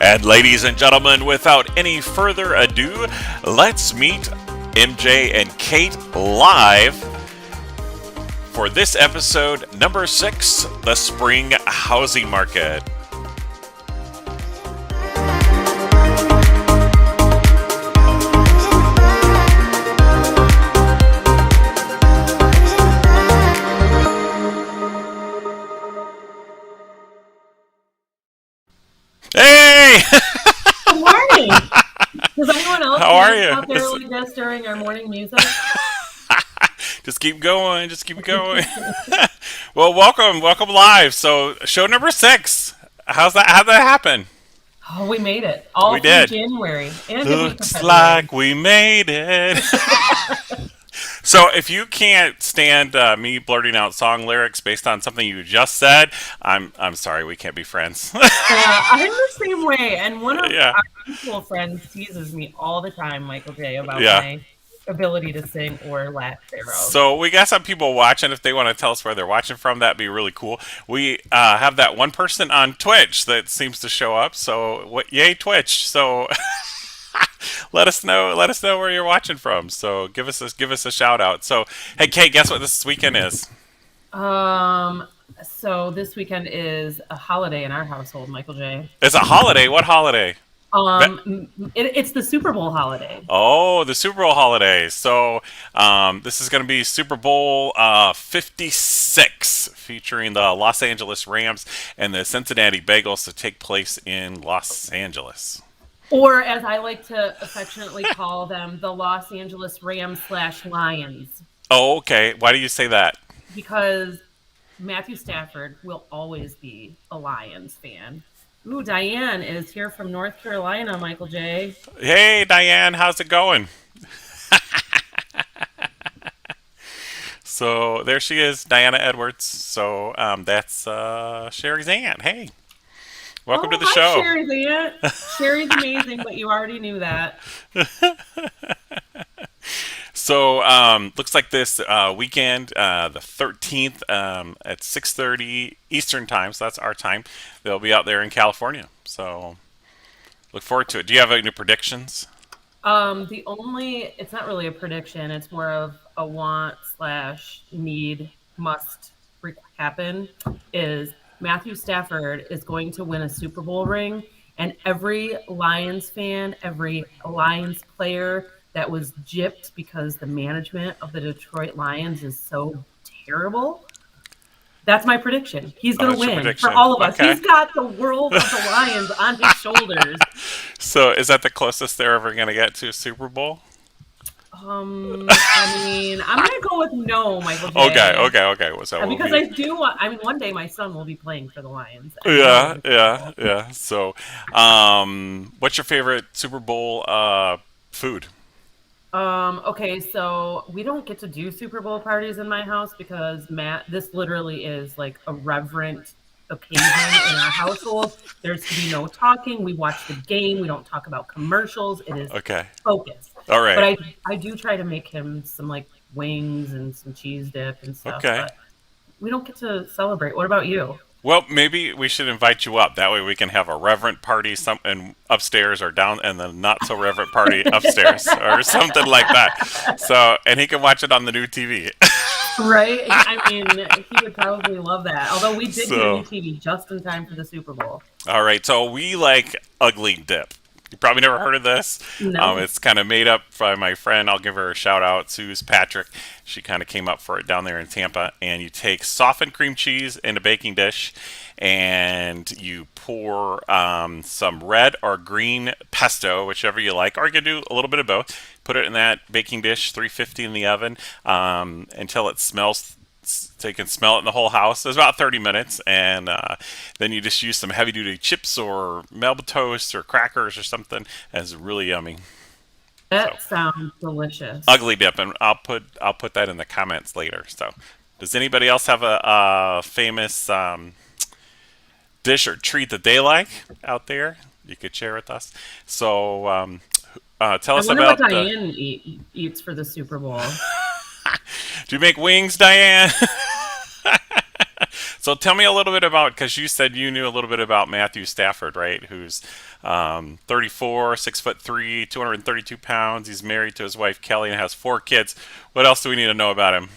And ladies and gentlemen, without any further ado, let's meet MJ and Kate live for this episode number 6, the spring housing market. Hey! Good morning. Does anyone else How are you? out there like this during our morning music? Just keep going. Well, welcome live. So, show number 6. How'd that happen? Oh, we made it. All We through did. January. And a good week of Looks February. like we made it. So, if you can't stand me blurting out song lyrics based on something you just said, I'm sorry, we can't be friends. I'm the same way. And one of Yeah. our mutual friends teases me all the time, Michael J., about Yeah. my ability to sing or laugh thereof. So we got some people watching. If they want to tell us where they're watching from, that'd be really cool. We have that one person on Twitch that seems to show up. So yay Twitch! So let us know where you're watching from. So give us a shout out. So hey Kate, guess what this weekend is? So this weekend is a holiday in our household, Michael J. It's a holiday. What holiday? It's the Super Bowl holiday. Oh, the Super Bowl holiday. So this is going to be Super Bowl 56, featuring the Los Angeles Rams and the Cincinnati Bengals to take place in Los Angeles. Or, as I like to affectionately call them, the Los Angeles Rams/Lions. Oh, okay. Why do you say that? Because Matthew Stafford will always be a Lions fan. Ooh, Diane is here from North Carolina, Michael J. Hey, Diane, how's it going? So there she is, Diana Edwards. So that's Sherry's aunt. Hey, welcome to the show. Sherry's aunt. Sherry's amazing, but you already knew that. So looks like this weekend, the 13th at 6:30 Eastern time. So that's our time. They'll be out there in California. So look forward to it. Do you have any predictions? It's not really a prediction. It's more of a want/need must happen is Matthew Stafford is going to win a Super Bowl ring, and every Lions fan, every Lions player that was gypped because the management of the Detroit Lions is so terrible. That's my prediction. He's going to win for all of us. Okay. He's got the world of the Lions on his shoulders. So is that the closest they're ever going to get to a Super Bowl? I mean, I'm going to go with no, Michael J. Okay. So Because I do want, one day my son will be playing for the Lions. Yeah. So what's your favorite Super Bowl food? Okay, so we don't get to do Super Bowl parties in my house because this literally is like a reverent occasion in our household. There's to be no talking. We watch the game. We don't talk about commercials. It is focused. All right. But I do try to make him some like wings and some cheese dip and stuff. Okay. But we don't get to celebrate. What about you? Well, maybe we should invite you up. That way we can have a reverent party upstairs or down, and the not so reverent party upstairs or something like that. So, and he can watch it on the new TV. Right? I mean, he would probably love that. Although we did get a new TV just in time for the Super Bowl. All right. So we like ugly dip. You probably never heard of this. No. It's kind of made up by my friend. I'll give her a shout out, Suze Patrick. She kind of came up for it down there in Tampa. And you take softened cream cheese in a baking dish, and you pour some red or green pesto, whichever you like, or you can do a little bit of both. Put it in that baking dish, 350 in the oven, until it smells. So you can smell it in the whole house. It's about 30 minutes, and then you just use some heavy-duty chips or Melba toast or crackers or something. And it's really yummy. That sounds delicious. Ugly dip, and I'll put that in the comments later. So, does anybody else have a famous dish or treat that they like out there? You could share with us. So, tell us about. I wonder what Diane eats for the Super Bowl. Do you make wings, Diane? So tell me a little bit about, because you said you knew a little bit about Matthew Stafford, right? Who's 34, 6'3", 232 pounds. He's married to his wife Kelly and has 4 kids. What else do we need to know about him?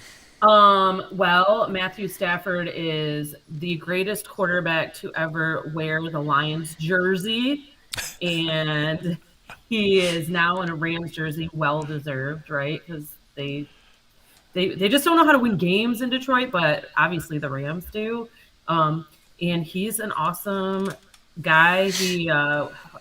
Well, Matthew Stafford is the greatest quarterback to ever wear the Lions jersey, and he is now in a Rams jersey, well deserved, right? Because they just don't know how to win games in Detroit, but obviously the Rams do. Um, and he's an awesome guy. He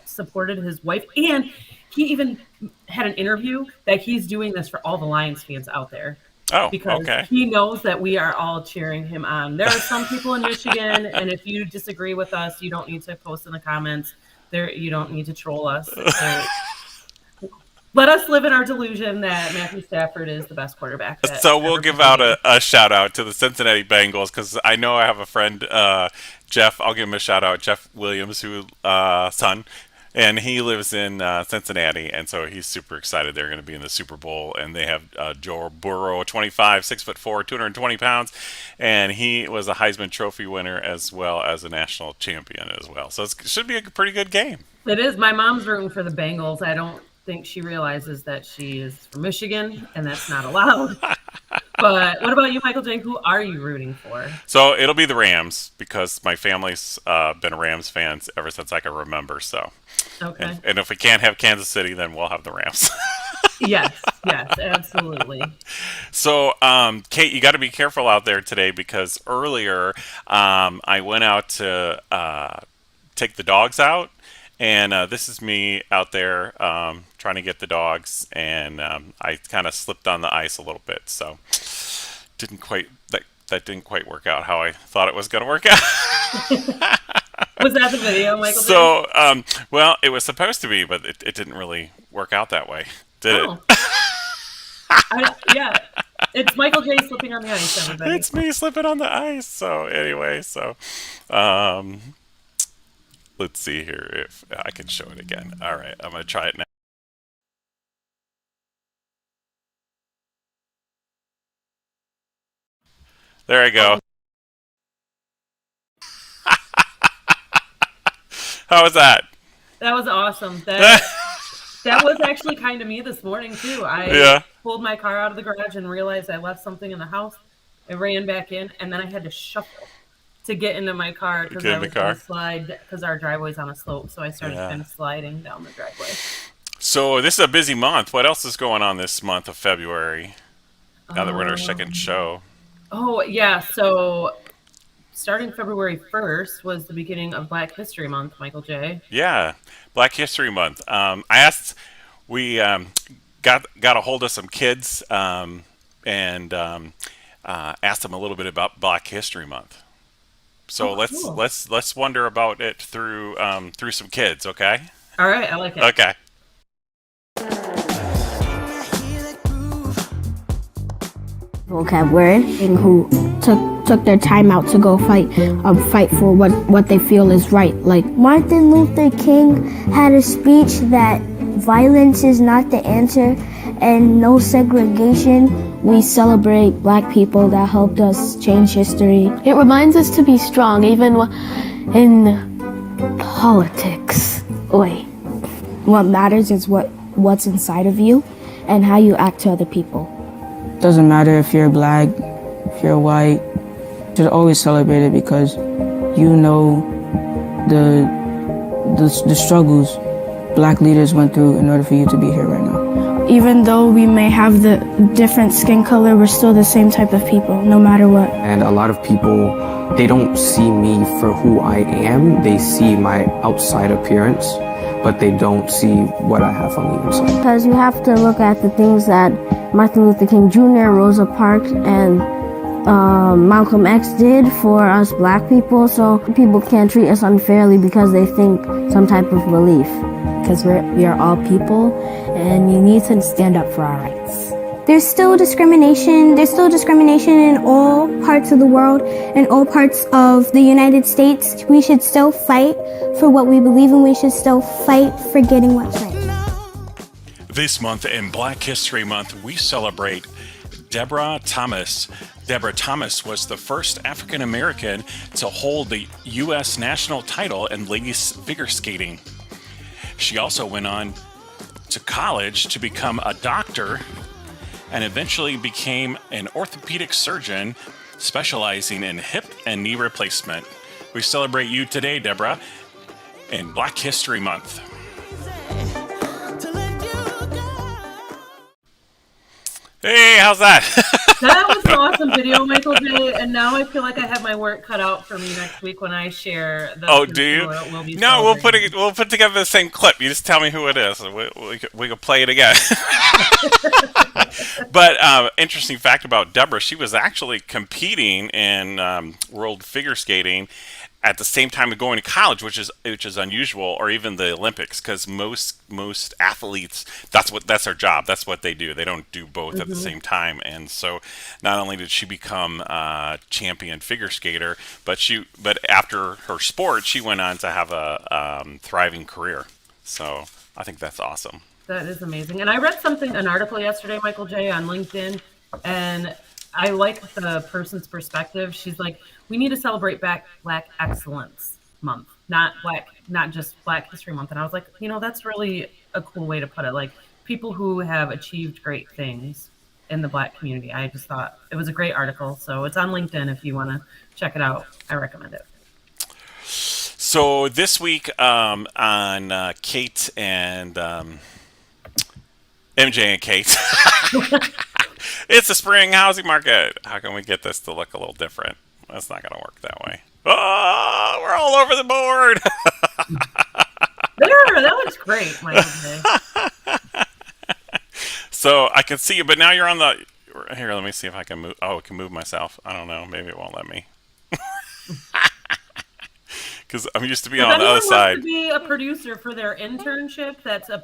supported his wife, and he even had an interview that he's doing this for all the Lions fans out there Oh, because okay. he knows that we are all cheering him on. There are some people in Michigan, and if you disagree with us, you don't need to post in the comments. There, you don't need to troll us. Let us live in our delusion that Matthew Stafford is the best quarterback. That So we'll ever give played out the game. a shout out to the Cincinnati Bengals because I know I have a friend, Jeff. I'll give him a shout out, Jeff Williams, who son, and he lives in Cincinnati, and so he's super excited they're going to be in the Super Bowl. And they have Joe Burrow, 25, 6'4", 220 pounds, and he was a Heisman Trophy winner as well as a national champion as well. So it should be a pretty good game. It is. My mom's rooting for the Bengals. I don't think she realizes that she is from Michigan, and that's not allowed. But what about you, Michael J? Who are you rooting for? So it'll be the Rams because my family's been Rams fans ever since I can remember. So, Okay. and if we can't have Kansas City, then we'll have the Rams. Yes, absolutely. So, Kate, you got to be careful out there today because earlier I went out to take the dogs out, and this is me out there trying to get the dogs, and I kind of slipped on the ice a little bit, so didn't quite that didn't quite work out how I thought it was going to work out. Was that the video, Michael J? So, well, it was supposed to be, but it didn't really work out that way, did it? Oh, yeah. It's Michael J slipping on the ice, everybody. It's me slipping on the ice. So anyway, um, let's see here if I can show it again. All right, I'm gonna try it now. There I go. How was that? That was awesome. That was actually kind of me this morning too. I Yeah. pulled my car out of the garage and realized I left something in the house. I ran back in, and then I had to shuffle to get into my car because Get I in the was going car. to slide because our driveway's on a slope. So I started Yeah. kind of sliding down the driveway. So this is a busy month. What else is going on this month of February? Now that we're in our second show. Oh yeah, so starting February 1st was the beginning of Black History Month, Michael J. Yeah, Black History Month. I asked, we got a hold of some kids and asked them a little bit about Black History Month. So Cool. let's wonder about it through through some kids, okay? All right, I like it. Okay. vocabulary and who took their time out to go fight for what they feel is right. Like Martin Luther King had a speech that violence is not the answer and no segregation. We celebrate black people that helped us change history. It reminds us to be strong even in politics. Wait, what matters is what's inside of you and how you act to other people. Doesn't matter if you're black, if you're white, you should always celebrate it because you know the struggles black leaders went through in order for you to be here right now. Even though we may have the different skin color, we're still the same type of people, no matter what. And a lot of people, they don't see me for who I am. They see my outside appearance, but they don't see what I have on the inside. Because you have to look at the things that Martin Luther King Jr., Rosa Parks, and Malcolm X did for us black people, so people can't treat us unfairly because they think some type of belief. Because we are all people, and you need to stand up for our rights. There's still discrimination. There's still discrimination in all parts of the world, in all parts of the United States. We should still fight for what we believe in. We should still fight for getting what's right. This month in Black History Month, we celebrate Deborah Thomas. Deborah Thomas was the first African American to hold the U.S. national title in ladies figure skating. She also went on to college to become a doctor and eventually became an orthopedic surgeon specializing in hip and knee replacement. We celebrate you today, Deborah, in Black History Month. Hey, how's that? That was an awesome video, Michael J. And now I feel like I have my work cut out for me next week when I share the. Oh, do you? No, we'll put together the same clip. You just tell me who it is. We can play it again. But interesting fact about Deborah, she was actually competing in world figure skating at the same time of going to college, which is unusual, or even the Olympics, because most athletes, that's their job, that's what they do. They don't do both at the same time. And so, not only did she become a champion figure skater, but after her sport, she went on to have a thriving career. So I think that's awesome. That is amazing. And I read an article yesterday, Michael J, on LinkedIn, and I like the person's perspective. She's like, we need to celebrate Black Excellence Month, not just Black History Month. And I was like, that's really a cool way to put it. Like, people who have achieved great things in the Black community. I just thought it was a great article. So it's on LinkedIn if you want to check it out. I recommend it. So this week on Kate and MJ and Kate, it's the spring housing market. How can we get this to look a little different? That's not going to work that way. Oh, we're all over the board. There, that looks great, Michael J. So I can see you, but now you're on the. Here, let me see if I can move. Oh, I can move myself. I don't know. Maybe it won't let me. Because I'm used to be on the other side. If anyone wants to be a producer for their internship, that's a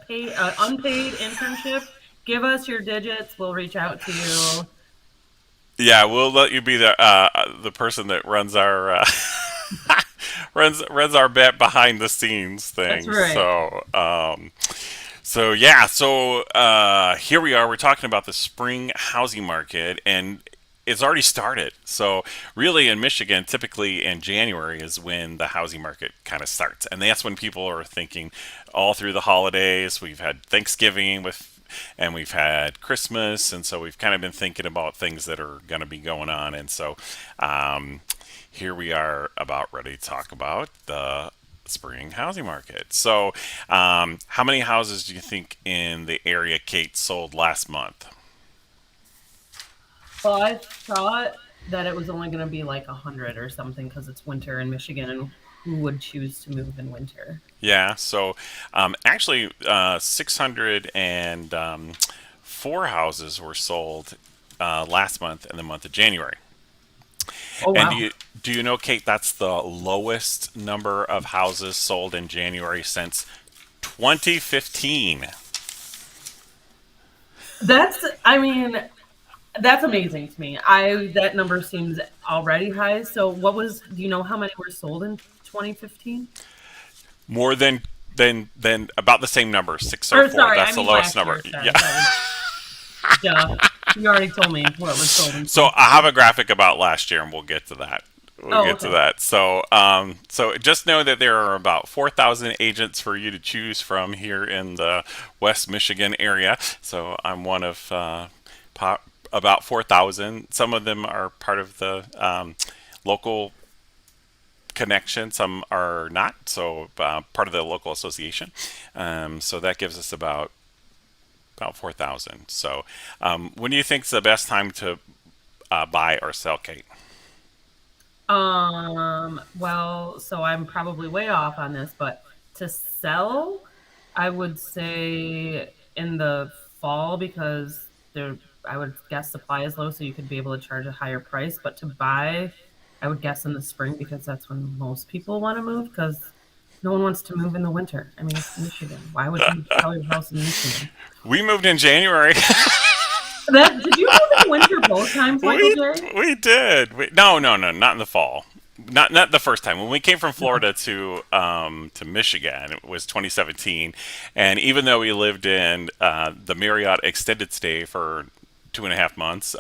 unpaid internship, give us your digits. We'll reach out to you. Yeah, we'll let you be the person that runs our runs our behind the scenes thing. That's right. So here we are. We're talking about the spring housing market, and it's already started. So really, in Michigan, typically in January is when the housing market kind of starts, and that's when people are thinking all through the holidays. We've had Thanksgiving and we've had Christmas, and so we've kind of been thinking about things that are going to be going on. And so here we are about ready to talk about the spring housing market. So how many houses do you think in the area, Kate, sold last month? Well, I thought that it was only going to be like 100 or something because it's winter in Michigan, and who would choose to move in winter? Yeah, so actually 604 houses were sold last month in the month of January. Oh, wow. And do you know, Kate, that's the lowest number of houses sold in January since 2015. That's amazing to me. That number seems already high. So do you know how many were sold in 2015? More than about the same number, 604. That's the lowest number. Yeah. Duh. You already told me what was sold in. So I have a graphic about last year, and we'll get to that. We'll get to that. So just know that there are about 4,000 agents for you to choose from here in the West Michigan area. So I'm one of about 4,000. Some of them are part of the local connection. Some are not. So part of the local association. So that gives us about 4,000. So when do you think is the best time to buy or sell, Kate? Well, so I'm probably way off on this, but to sell, I would say in the fall, because I would guess supply is low, so you could be able to charge a higher price. But to buy, I would guess in the spring, because that's when most people want to move, because no one wants to move in the winter. I mean, it's Michigan. Why would you sell your house in Michigan? We moved in January. Did you move in the winter both times, Michael J? We did. No, not in the fall. Not the first time. When we came from Florida to Michigan, it was 2017, and even though we lived in the Marriott extended stay for 2.5 months.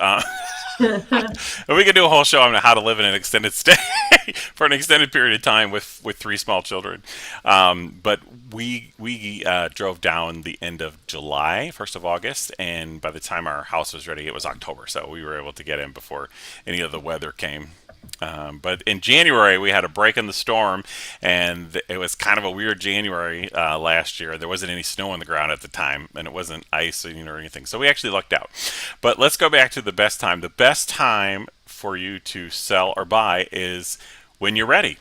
We could do a whole show on how to live in an extended stay for an extended period of time with 3 small children. But we drove down the end of July, 1st of August, and by the time our house was ready, it was October. So we were able to get in before any of the weather came. But in January, we had a break in the storm, and it was kind of a weird January last year. There wasn't any snow on the ground at the time, and it wasn't icing or anything. So we actually lucked out. But let's go back to the best time. The best time for you to sell or buy is when you're ready.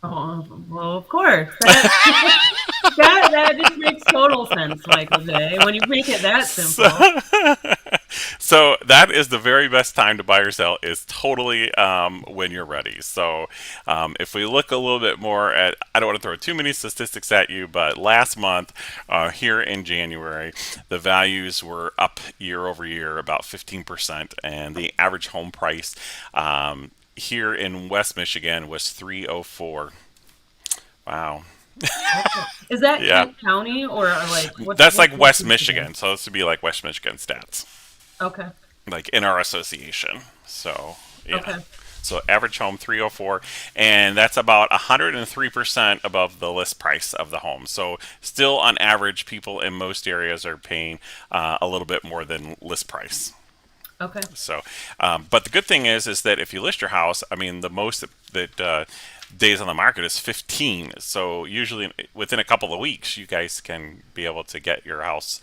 Oh, well, of course. That just makes total sense, Michael J. When you make it that simple. So that is the very best time to buy or sell, is totally when you're ready. So if we look a little bit more at, I don't want to throw too many statistics at you, but last month here in January, the values were up year over year about 15%, and the average home price here in West Michigan was $304. Wow. Is that Yeah. Kent County or like That's like West Michigan, so this would be like West Michigan stats, Okay. like in our association. So yeah. Okay. So average home 304, and that's about 103% above the list price of the home. So still on average, people in most areas are paying a little bit more than list price. Okay. So, but the good thing is that if you list your house, I mean, the most that days on the market is 15. So usually within a couple of weeks, you guys can be able to get your house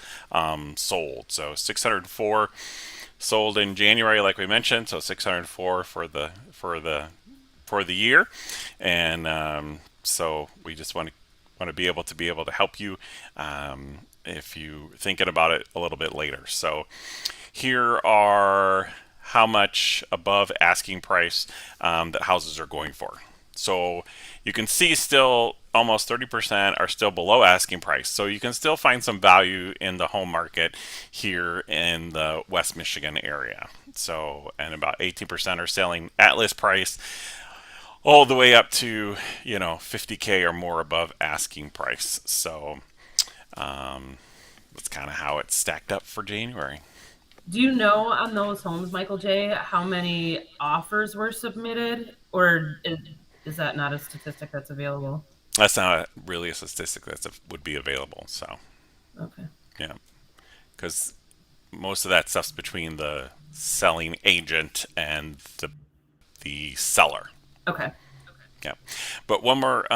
sold. So 604 sold in January, like we mentioned. So 604 for the year, and so we just want to be able to help you if you're thinking about it a little bit later. So here are how much above asking price that houses are going for. So you can see still almost 30% are still below asking price. So you can still find some value in the home market here in the West Michigan area. So, and about 18% are selling at list price, all the way up to, $50K or more above asking price. So that's kind of how it's stacked up for January. Do you know on those homes, Michael J., how many offers were submitted, or is that not a statistic that's available? That's not really a statistic that would be available. So, Okay. yeah, because most of that stuff's between the selling agent and the seller. Okay. Yeah, but one more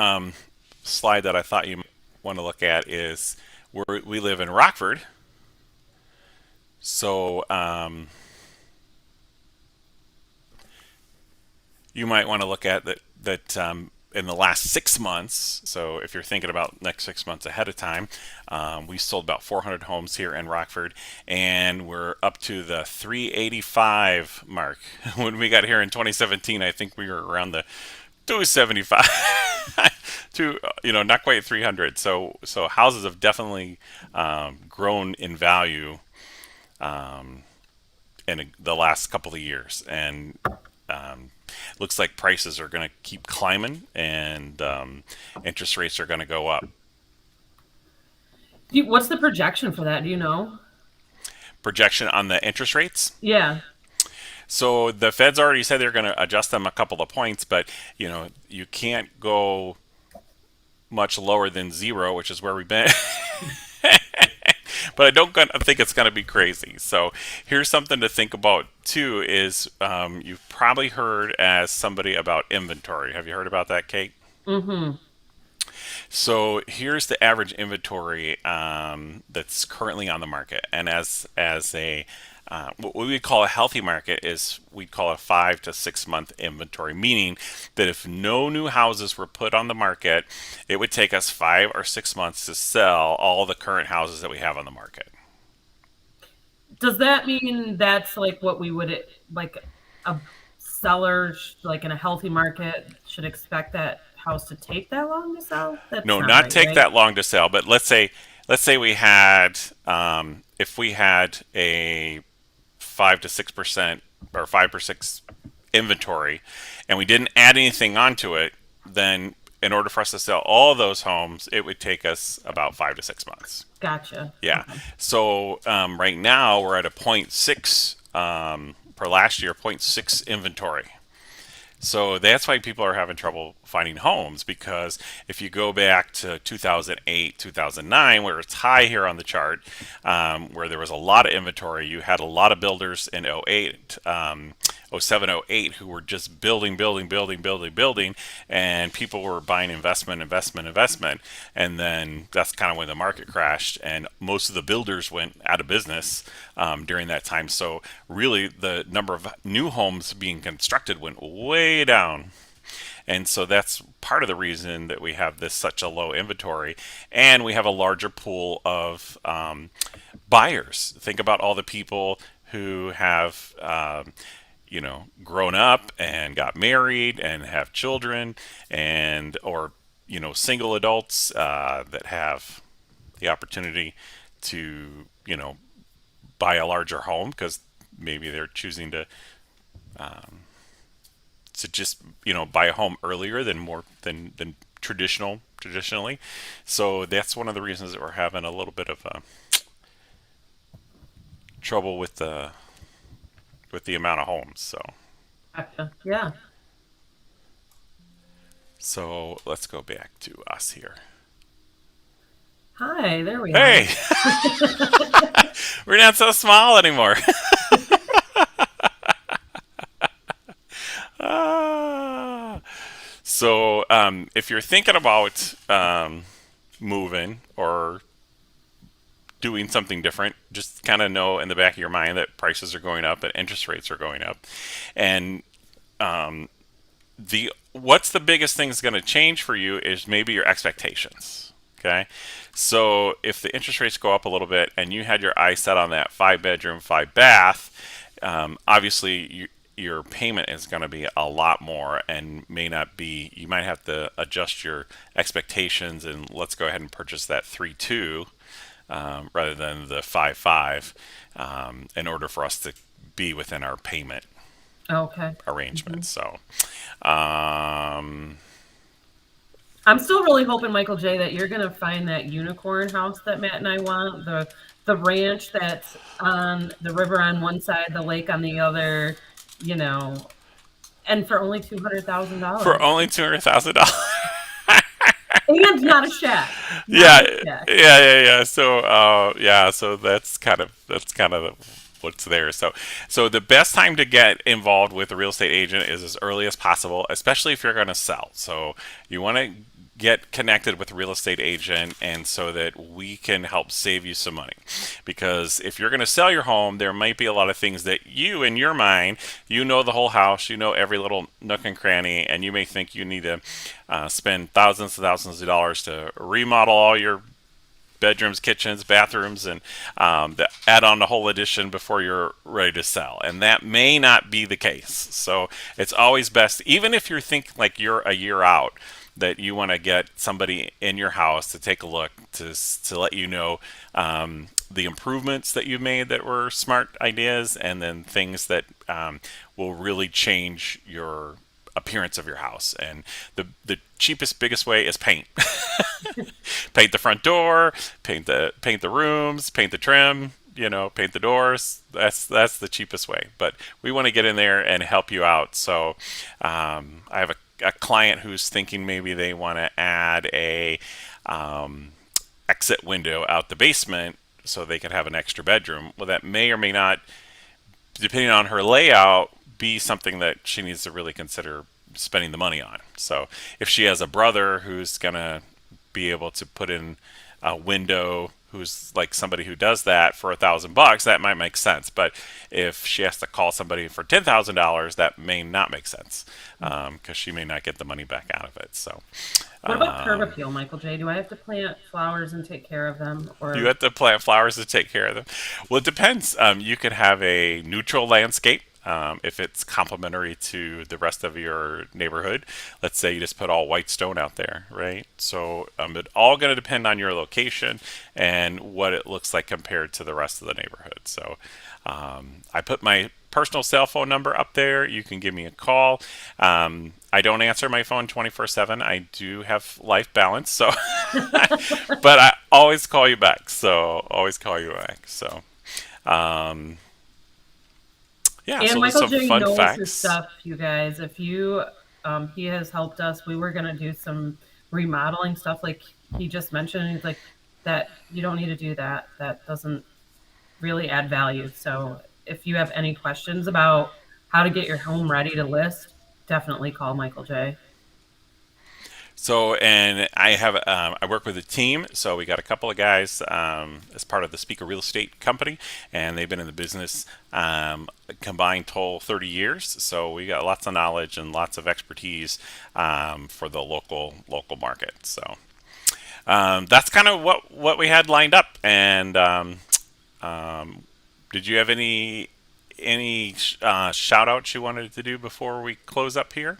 slide that I thought you might want to look at is we live in Rockford. So you might want to look at that in the last 6 months. So if you're thinking about next 6 months ahead of time, we sold about 400 homes here in Rockford, and we're up to the 385 mark. When we got here in 2017, I think we were around the 275 to not quite 300. So houses have definitely grown in value in the last couple of years, and looks like prices are going to keep climbing, and interest rates are going to go up. What's the projection for that? Do you know? Projection on the interest rates? Yeah. So the Fed's already said they're going to adjust them a couple of points, but you can't go much lower than 0, which is where we've been. But I don't think it's going to be crazy. So here's something to think about too: is you've probably heard as somebody about inventory. Have you heard about that, Kate? Mm-hmm. So here's the average inventory that's currently on the market, and as a what we would call a healthy market is we'd call a 5 to 6 month inventory, meaning that if no new houses were put on the market, it would take us 5 or 6 months to sell all the current houses that we have on the market. Does that mean that's like what we would, like a seller, like in a healthy market, should expect that house to take that long to sell? That's No, not right, take right? that long to sell, but let's say we had if we had a 5 to 6% or 5 or 6 inventory, and we didn't add anything onto it, then in order for us to sell all those homes, it would take us about 5 to 6 months. Gotcha. Yeah. Okay. So right now we're at a point 0.6 per last year, point 0.6 inventory. So that's why people are having trouble finding homes, because if you go back to 2008, 2009, where it's high here on the chart, where there was a lot of inventory, you had a lot of builders in '08, '07, '08 who were just building, and people were buying investment. And then that's kind of when the market crashed, and most of the builders went out of business during that time. So really the number of new homes being constructed went way down. And so that's part of the reason that we have this such a low inventory, and we have a larger pool of buyers. Think about all the people who have grown up and got married and have children, and or single adults that have the opportunity to buy a larger home because maybe they're choosing to just buy a home earlier than traditionally. So that's one of the reasons that we're having a little bit of trouble with the amount of homes. So Gotcha. Yeah. so let's go back to us here. Hi, there we Hey, we're not so small anymore. So if you're thinking about moving or doing something different, just kind of know in the back of your mind that prices are going up and interest rates are going up. And what's the biggest thing that's going to change for you is maybe your expectations. Okay, so if the interest rates go up a little bit and you had your eyes set on that 5-bedroom, 5-bath, obviously your payment is going to be a lot more, and may not be. You might have to adjust your expectations, and let's go ahead and purchase that 3.2 rather than the 5.5 in order for us to be within our payment Okay. arrangement. So I'm still really hoping, Michael J., that you're gonna find that unicorn house that Matt and I want. The ranch that's on the river on one side, the lake on the other, and for only $200,000. for only $200,000. And not a shack. Yeah, Not a shack. yeah. So that's kind of what's there. So the best time to get involved with a real estate agent is as early as possible, especially if you're going to sell. So you want to get connected with a real estate agent, and so that we can help save you some money. Because if you're going to sell your home, there might be a lot of things that you, in your mind, the whole house, every little nook and cranny, and you may think you need to spend thousands and thousands of dollars to remodel all your bedrooms, kitchens, bathrooms, and add on the whole addition before you're ready to sell. And that may not be the case. So it's always best, even if you think like you're a year out, that you want to get somebody in your house to take a look, to let you know the improvements that you've made that were smart ideas, and then things that will really change your appearance of your house. And the cheapest, biggest way is paint. Paint the front door, paint the rooms, paint the trim, paint the doors. That's the cheapest way. But we want to get in there and help you out. So I have a client who's thinking maybe they want to add a exit window out the basement so they could have an extra bedroom. Well, that may or may not, depending on her layout, be something that she needs to really consider spending the money on. So if she has a brother who's going to be able to put in a window, who's like somebody who does that for $1,000, that might make sense. But if she has to call somebody for $10,000, that may not make sense, because she may not get the money back out of it. So What about curb appeal, Michael J.? Do I have to plant flowers and take care of them? Or you have to plant flowers to take care of them. Well, it depends. You could have a neutral landscape. If it's complementary to the rest of your neighborhood. Let's say you just put all white stone out there, right? So it's all going to depend on your location and what it looks like compared to the rest of the neighborhood. So I put my personal cell phone number up there. You can give me a call. I don't answer my phone 24/7. I do have life balance, so but I always call you back. So always call you back. So yeah, And so there's Michael some J fun knows his facts. stuff, you guys. If you, he has helped us. We were gonna do some remodeling stuff, like he just mentioned. He's like, that you don't need to do that. That doesn't really add value. So if you have any questions about how to get your home ready to list, definitely call Michael J. So, and I work with a team. So we got a couple of guys as part of the Speaker Real Estate Company, and they've been in the business combined total 30 years. So we got lots of knowledge and lots of expertise for the local market. So that's kind of what we had lined up. And did you have any shout outs you wanted to do before we close up here?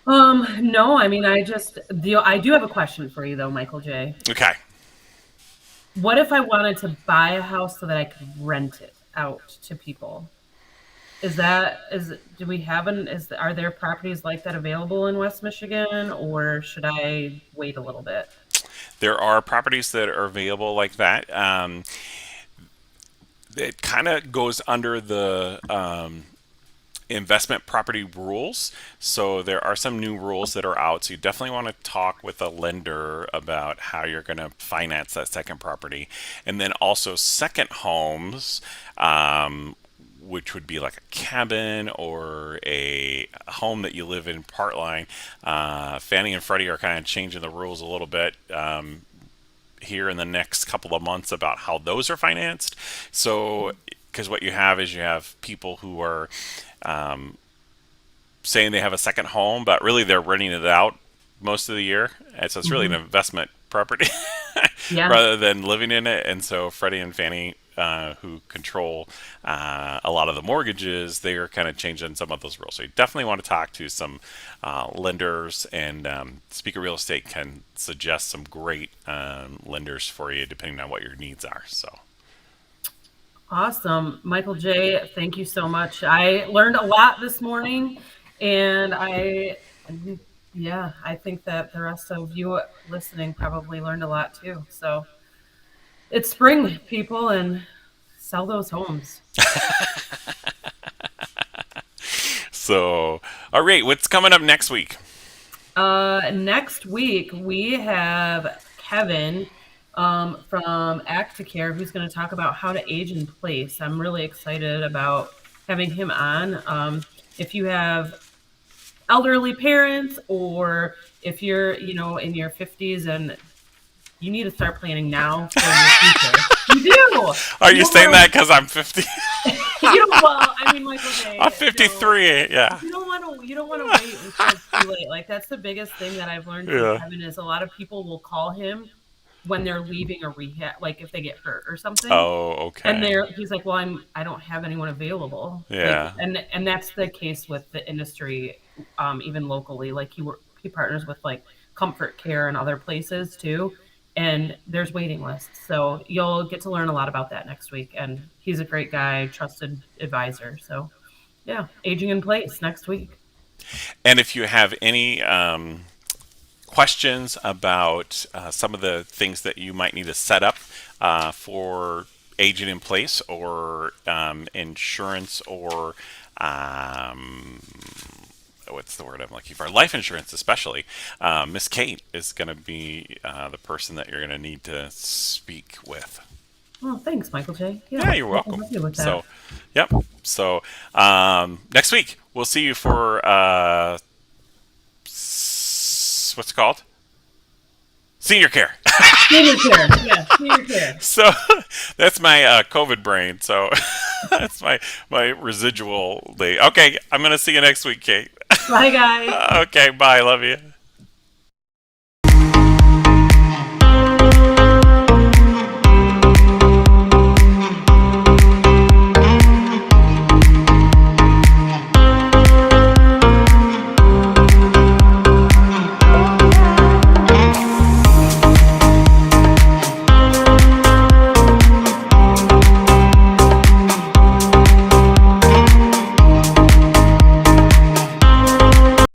No, I mean, I do have a question for you though, Michael J. Okay. What if I wanted to buy a house so that I could rent it out to people? Do we have are there properties like that available in West Michigan, or should I wait a little bit? There are properties that are available like that. It kind of goes under the investment property rules. So there are some new rules that are out. So you definitely want to talk with a lender about how you're going to finance that second property. And then also second homes, which would be like a cabin or a home that you live in part line. Fannie and Freddie are kind of changing the rules a little bit here in the next couple of months about how those are financed. So because what you have people who are saying they have a second home, but really they're renting it out most of the year, and so it's really an investment property Yeah. rather than living in it. And so Freddie and Fannie, who control a lot of the mortgages, they are kind of changing some of those rules. So you definitely want to talk to some lenders, and Speaker Real Estate can suggest some great lenders for you depending on what your needs are. So. Awesome. Michael J., thank you so much. I learned a lot this morning, and I think that the rest of you listening probably learned a lot too. So it's spring, people, and sell those homes. So, all right, what's coming up next week? Next week, we have Kevin from Act to Care, who's going to talk about how to age in place. I'm really excited about having him on. If you have elderly parents, or if you're, in your 50s, and you need to start planning now for your future. You do. Are you saying that because I'm 50? Well, I mean, Michael J. I'm 53. Yeah. You don't want to wait until it's too late. Like, that's the biggest thing that I've learned from Kevin is a lot of people will call him when they're leaving a rehab, like if they get hurt or something. Oh, okay. And he's like, well, I don't have anyone available. Yeah. Like, and that's the case with the industry, even locally. Like he partners with like Comfort Care and other places too, and there's waiting lists. So you'll get to learn a lot about that next week. And he's a great guy, trusted advisor. So yeah, aging in place next week. And if you have any questions about some of the things that you might need to set up for aging in place, or insurance, or what's the word I'm looking for? Life insurance, especially. Miss Kate is going to be the person that you're going to need to speak with. Oh, thanks, Michael J. Yeah, you're welcome. Help you with that. So, yep. So next week we'll see you for what's it called? Senior care. Senior care. Yeah, senior care. So that's my COVID brain. So that's my residual day. Okay, I'm gonna see you next week, Kate. Bye, guys. Okay, bye. Love you.